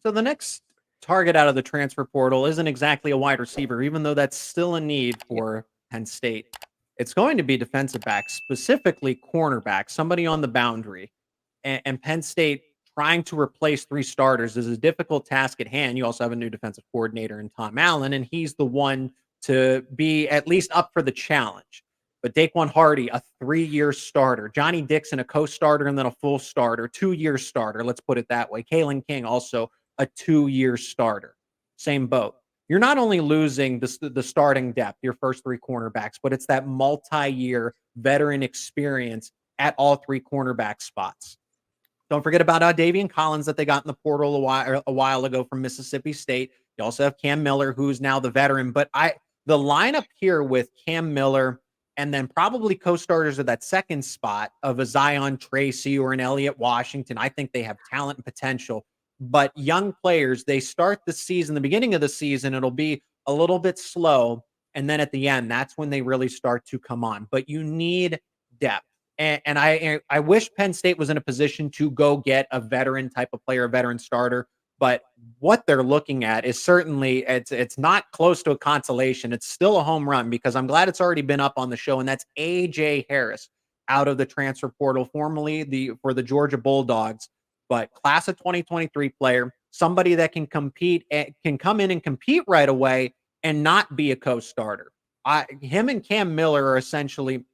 So the next target out of the transfer portal isn't exactly a wide receiver, even though that's still a need for Penn State. It's going to be defensive back, specifically cornerback, somebody on the boundary. And Penn State trying to replace three starters is a difficult task at hand. You also have a new defensive coordinator in Tom Allen, and he's the one to be at least up for the challenge. But Daquan Hardy, a 3-year starter. Johnny Dixon, a co-starter and then a full starter. 2-year starter, let's put it that way. Kalen King, also a 2-year starter. Same boat. You're not only losing the starting depth, your first three cornerbacks, but it's that multi-year veteran experience at all three cornerback spots. Don't forget about Davian Collins that they got in the portal a while ago from Mississippi State. You also have Cam Miller, who's now the veteran. But the lineup here with Cam Miller and then probably co-starters of that second spot of a Zion Tracy or an Elliott Washington, I think they have talent and potential. But young players, they start the season, the beginning of the season, it'll be a little bit slow. And then at the end, that's when they really start to come on. But you need depth. And I wish Penn State was in a position to go get a veteran type of player, a veteran starter. But what they're looking at is certainly it's not close to a consolation. It's still a home run because I'm glad it's already been up on the show, and that's A.J. Harris out of the transfer portal, formerly for the Georgia Bulldogs, but class of 2023 player, somebody that can compete, can come in and compete right away and not be a co-starter. Him and Cam Miller are essentially.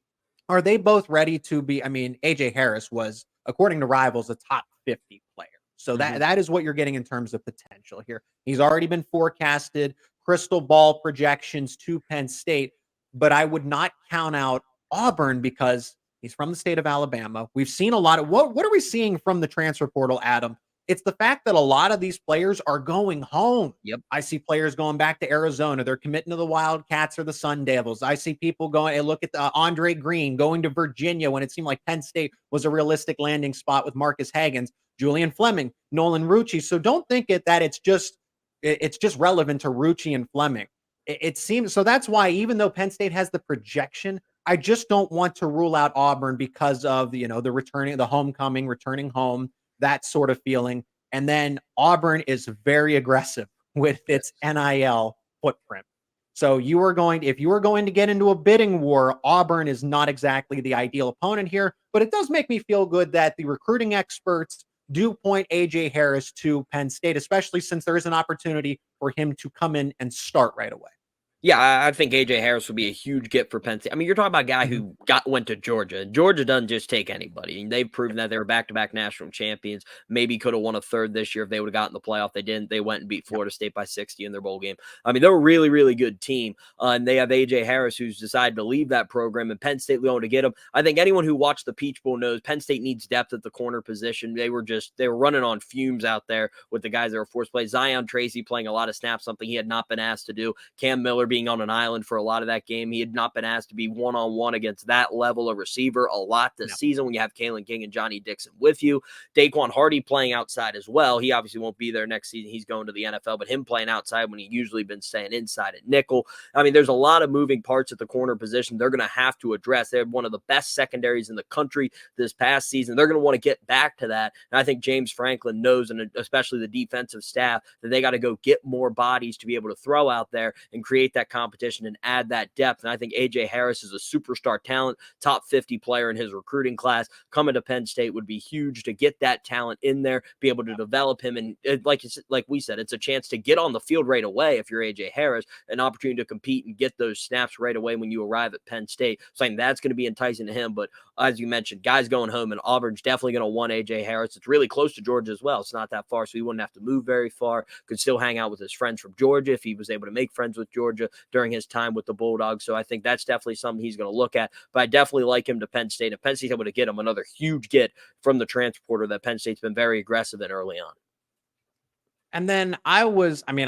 Are they both ready to be? I mean, A.J. Harris was, according to Rivals, a top 50 player. So that is what you're getting in terms of potential here. He's already been forecasted, crystal ball projections to Penn State, but I would not count out Auburn because he's from the state of Alabama. We've seen a lot of what are we seeing from the transfer portal, Adam? It's the fact that a lot of these players are going home. Yep. I see players going back to Arizona. They're committing to the Wildcats or the Sun Devils. I see people going, look at Andre Green going to Virginia when it seemed like Penn State was a realistic landing spot with Marcus Hagans, Julian Fleming, Nolan Rucci. So don't think that it's just relevant to Rucci and Fleming. It seems so. That's why even though Penn State has the projection, I just don't want to rule out Auburn because of the homecoming, returning home, that sort of feeling. And then Auburn is very aggressive with its NIL footprint. So if you are going to get into a bidding war, Auburn is not exactly the ideal opponent here, but it does make me feel good that the recruiting experts do point A.J. Harris to Penn State, especially since there is an opportunity for him to come in and start right away. Yeah, I think A.J. Harris would be a huge get for Penn State. I mean, you're talking about a guy who went to Georgia. Georgia doesn't just take anybody. And they've proven that they were back-to-back national champions. Maybe could have won a third this year if they would have gotten the playoff. They didn't. They went and beat Florida State by 60 in their bowl game. I mean, they're a really, really good team. And they have A.J. Harris, who's decided to leave that program, and Penn State going to get him. I think anyone who watched the Peach Bowl knows Penn State needs depth at the corner position. They were running on fumes out there with the guys that were forced to play. Zion Tracy playing a lot of snaps, something he had not been asked to do. Cam Miller being on an island for a lot of that game. He had not been asked to be one-on-one against that level of receiver a lot this season when you have Kalen King and Johnny Dixon with you. Daquan Hardy playing outside as well. He obviously won't be there next season. He's going to the NFL, but him playing outside when he usually been staying inside at nickel. I mean, there's a lot of moving parts at the corner position they're going to have to address. They have one of the best secondaries in the country this past season. They're going to want to get back to that. And I think James Franklin knows, and especially the defensive staff, that they got to go get more bodies to be able to throw out there and create that competition and add that depth. And I think A.J. Harris is a superstar talent, top 50 player in his recruiting class. Coming to Penn State would be huge to get that talent in there, be able to develop him. And like we said, it's a chance to get on the field right away if you're A.J. Harris, an opportunity to compete and get those snaps right away when you arrive at Penn State. So I think that's going to be enticing to him. But as you mentioned, guys going home, and Auburn's definitely going to want A.J. Harris. It's really close to Georgia as well. It's not that far, so he wouldn't have to move very far. Could still hang out with his friends from Georgia if he was able to make friends with Georgia during his time with the Bulldogs. So I think that's definitely something he's going to look at. But I definitely like him to Penn State. If Penn State's able to get him, another huge get from the transporter that Penn State's been very aggressive in early on. And then I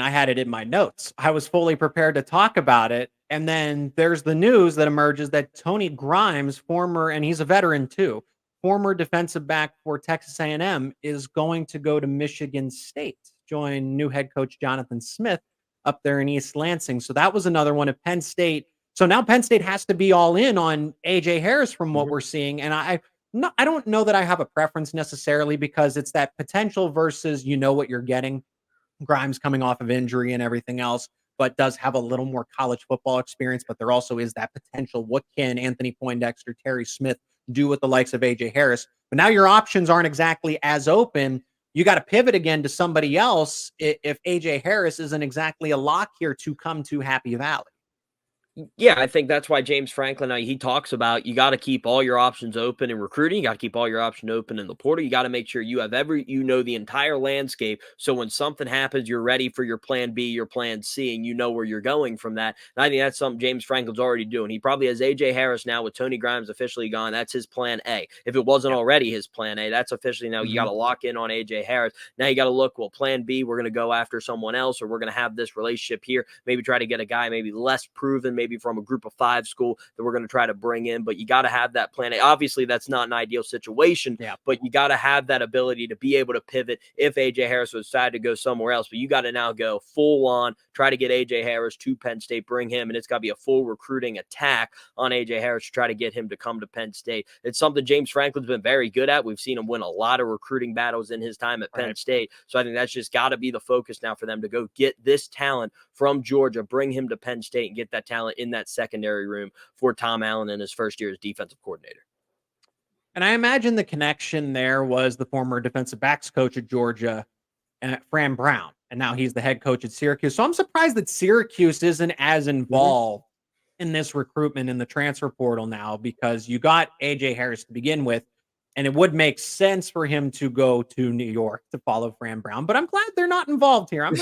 had it in my notes. I was fully prepared to talk about it. And then there's the news that emerges that Tony Grimes, and he's a veteran too, former defensive back for Texas A&M, is going to go to Michigan State, join new head coach Jonathan Smith up there in East Lansing. So that was another one of Penn State. So now Penn State has to be all in on A.J. Harris from what we're seeing. And I don't know that I have a preference necessarily, because it's that potential versus what you're getting. Grimes coming off of injury and everything else, but does have a little more college football experience. But there also is that potential. What can Anthony Poindexter, Terry Smith do with the likes of AJ Harris? But now your options aren't exactly as open. You got to pivot again to somebody else if AJ Harris isn't exactly a lock here to come to Happy Valley. Yeah, I think that's why James Franklin, he talks about you got to keep all your options open in recruiting. You got to keep all your options open in the portal. You got to make sure you have the entire landscape. So when something happens, you're ready for your plan B, your plan C, and you know where you're going from that. And I think that's something James Franklin's already doing. He probably has AJ Harris now with Tony Grimes officially gone. That's his plan A. If it wasn't already his plan A, that's officially now you got to lock in on AJ Harris. Now you got to look, well, plan B, we're going to go after someone else, or we're going to have this relationship here. Maybe try to get a guy maybe less proven, maybe from a group of 5 school that we're going to try to bring in, but you got to have that plan A. Obviously, that's not an ideal situation, but you got to have that ability to be able to pivot if AJ Harris was decided to go somewhere else. But you got to now go full on, try to get AJ Harris to Penn State, bring him, and it's got to be a full recruiting attack on AJ Harris to try to get him to come to Penn State. It's something James Franklin's been very good at. We've seen him win a lot of recruiting battles in his time at Penn State. So I think that's just got to be the focus now for them to go get this talent from Georgia, bring him to Penn State, and get that talent in that secondary room for Tom Allen in his first year as defensive coordinator. And I imagine the connection there was the former defensive backs coach at Georgia, Fran Brown, and now he's the head coach at Syracuse. So I'm surprised that Syracuse isn't as involved in this recruitment in the transfer portal now, because you got AJ Harris to begin with, and it would make sense for him to go to New York to follow Fran Brown. But I'm glad they're not involved here. I'm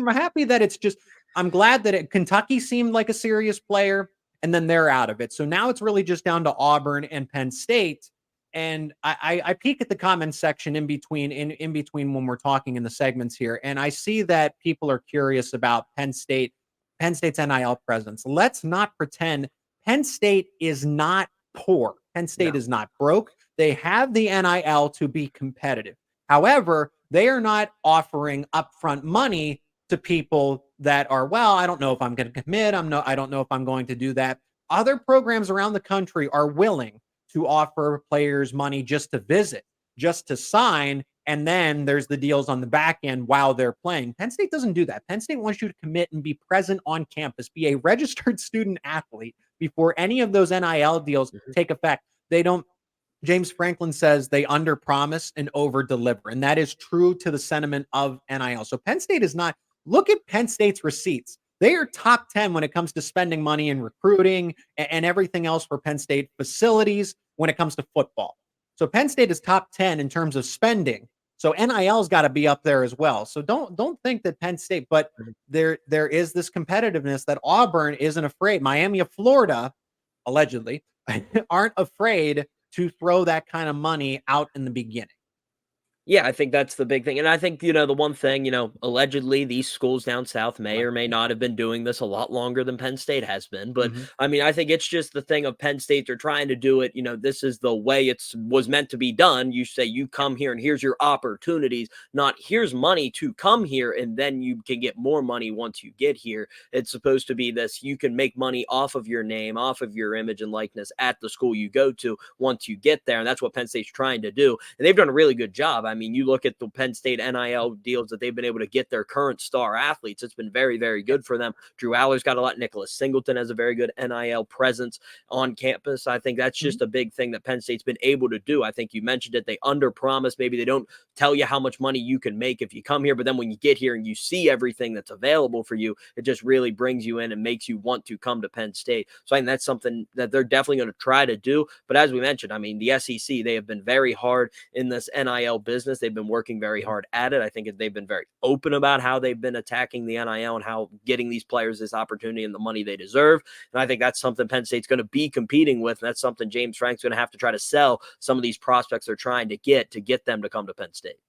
happy that it's just, I'm glad that Kentucky seemed like a serious player, and then they're out of it. So now it's really just down to Auburn and Penn State. And I peek at the comments section in between when we're talking in the segments here, and I see that people are curious about Penn State's NIL presence. Let's not pretend Penn State is not poor. Penn State is not broke. They have the NIL to be competitive. However, they are not offering upfront money to people that are, well, I don't know if I'm going to commit. I don't know if I'm going to do that. Other programs around the country are willing to offer players money just to visit, just to sign, and then there's the deals on the back end while they're playing. Penn State doesn't do that. Penn State wants you to commit and be present on campus, be a registered student athlete before any of those NIL deals take effect. They don't. James Franklin says they underpromise and overdeliver, and that is true to the sentiment of NIL. So Penn State is not. Look at Penn State's receipts. They are top 10 when it comes to spending money in recruiting and everything else for Penn State facilities when it comes to football. So Penn State is top 10 in terms of spending. So NIL's got to be up there as well. So don't think that Penn State, but there is this competitiveness that Auburn isn't afraid. Miami of Florida, allegedly, aren't afraid to throw that kind of money out in the beginning. Yeah, I think that's the big thing. And I think, the one thing, allegedly these schools down south may or may not have been doing this a lot longer than Penn State has been. But I mean, I think it's just the thing of Penn State. They're trying to do it. This is the way it was meant to be done. You say you come here and here's your opportunities, not here's money to come here and then you can get more money once you get here. It's supposed to be this. You can make money off of your name, off of your image and likeness at the school you go to once you get there. And that's what Penn State's trying to do. And they've done a really good job. I mean, you look at the Penn State NIL deals that they've been able to get their current star athletes. It's been very, very good for them. Drew Aller's got a lot. Nicholas Singleton has a very good NIL presence on campus. I think that's just a big thing that Penn State's been able to do. I think you mentioned it. They underpromise. Maybe they don't tell you how much money you can make if you come here, but then when you get here and you see everything that's available for you, it just really brings you in and makes you want to come to Penn State. So I think that's something that they're definitely going to try to do. But as we mentioned, I mean, the SEC, they have been very hard in this NIL business. They've been working very hard at it. I think they've been very open about how they've been attacking the NIL and how getting these players this opportunity and the money they deserve. And I think that's something Penn State's going to be competing with. And that's something James Frank's going to have to try to sell some of these prospects they're trying to get them to come to Penn State.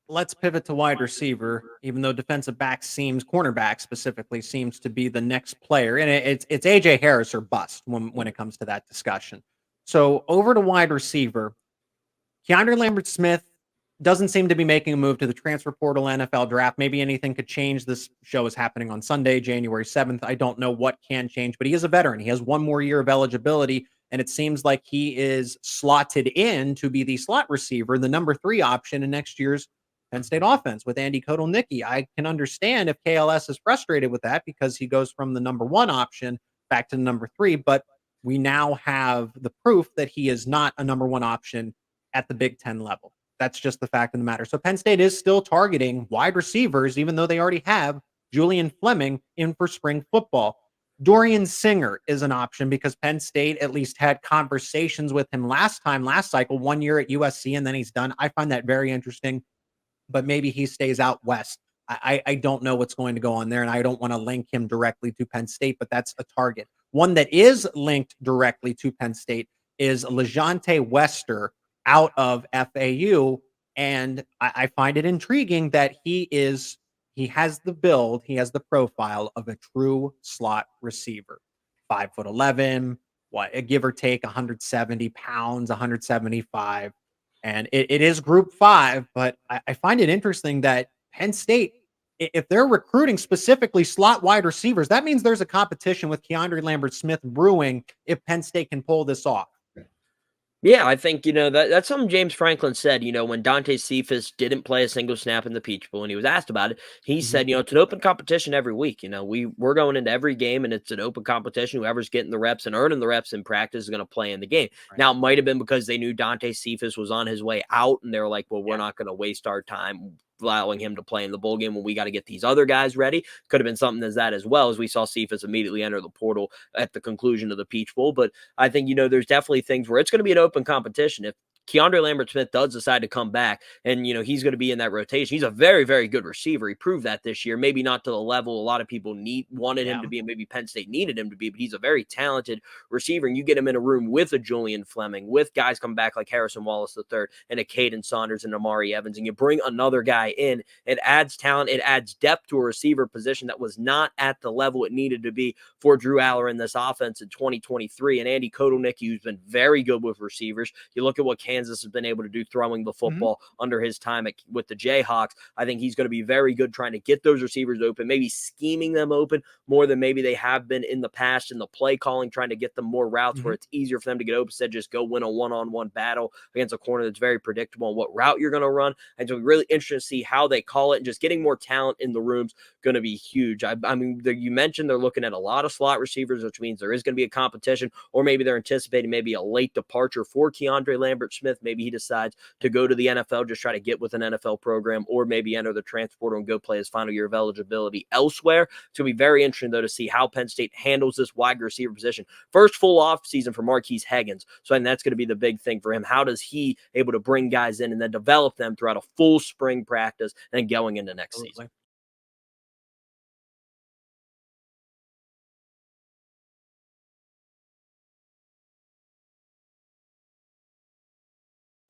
Let's pivot to wide receiver, even though defensive back cornerback specifically seems to be the next player. And it's AJ Harris or bust when it comes to that discussion. So over to wide receiver, Keandre Lambert-Smith doesn't seem to be making a move to the transfer portal NFL draft. Maybe anything could change. This show is happening on Sunday, January 7th. I don't know what can change, but he is a veteran. He has one more year of eligibility, and it seems like he is slotted in to be the slot receiver, the number 3 option in next year's Penn State offense with Andy Kotelnicki. I can understand if KLS is frustrated with that because he goes from the number 1 option back to the number 3, but we now have the proof that he is not a number 1 option at the Big Ten level. That's just the fact of the matter. So Penn State is still targeting wide receivers, even though they already have Julian Fleming in for spring football. Dorian Singer is an option because Penn State at least had conversations with him last cycle, 1 year at USC, and then he's done. I find that very interesting, but maybe he stays out west. I don't know what's going to go on there, and I don't want to link him directly to Penn State, but that's a target. One that is linked directly to Penn State is LeJontay Wester out of FAU, and I find it intriguing that he has the build, he has the profile of a true slot receiver. 5'11", give or take 170 pounds, 175. And it is Group 5, but I find it interesting that Penn State, if they're recruiting specifically slot wide receivers, that means there's a competition with Keandre Lambert-Smith brewing if Penn State can pull this off. Yeah, I think, that's something James Franklin said, when Dante Cephas didn't play a single snap in the Peach Bowl and he was asked about it. He said, it's an open competition every week. We're going into every game and it's an open competition. Whoever's getting the reps and earning the reps in practice is going to play in the game. Right. Now, it might have been because they knew Dante Cephas was on his way out and they were like, well, we're not going to waste our time allowing him to play in the bowl game when we got to get these other guys ready. Could have been something as that as well, as we saw Cephas immediately enter the portal at the conclusion of the Peach Bowl. But I think, there's definitely things where it's going to be an open competition. If Keandre Lambert-Smith does decide to come back and, he's going to be in that rotation. He's a very, very good receiver. He proved that this year, maybe not to the level a lot of people wanted him to be, and maybe Penn State needed him to be, but he's a very talented receiver. And you get him in a room with a Julian Fleming, with guys coming back like Harrison Wallace III and a Caden Saunders and Amari Evans, and you bring another guy in, it adds talent, it adds depth to a receiver position that was not at the level it needed to be for Drew Aller in this offense in 2023. And Andy Kotelnicki, who's been very good with receivers. You look at what Kansas has been able to do throwing the football under his time with the Jayhawks. I think he's going to be very good trying to get those receivers open, maybe scheming them open more than maybe they have been in the past, in the play calling, trying to get them more routes where it's easier for them to get open, instead just go win a one-on-one battle against a corner that's very predictable on what route you're going to run. And so really interesting to see how they call it, and just getting more talent in the rooms going to be huge. I mean, you mentioned they're looking at a lot of slot receivers, which means there is going to be a competition, or maybe they're anticipating maybe a late departure for Keandre Lambert-Smith. Maybe he decides to go to the NFL, just try to get with an NFL program, or maybe enter the transfer portal and go play his final year of eligibility elsewhere. It's going to be very interesting, though, to see how Penn State handles this wide receiver position. First full off season for Marquise Higgins. So I think that's going to be the big thing for him. How does he able to bring guys in and then develop them throughout a full spring practice and going into next season?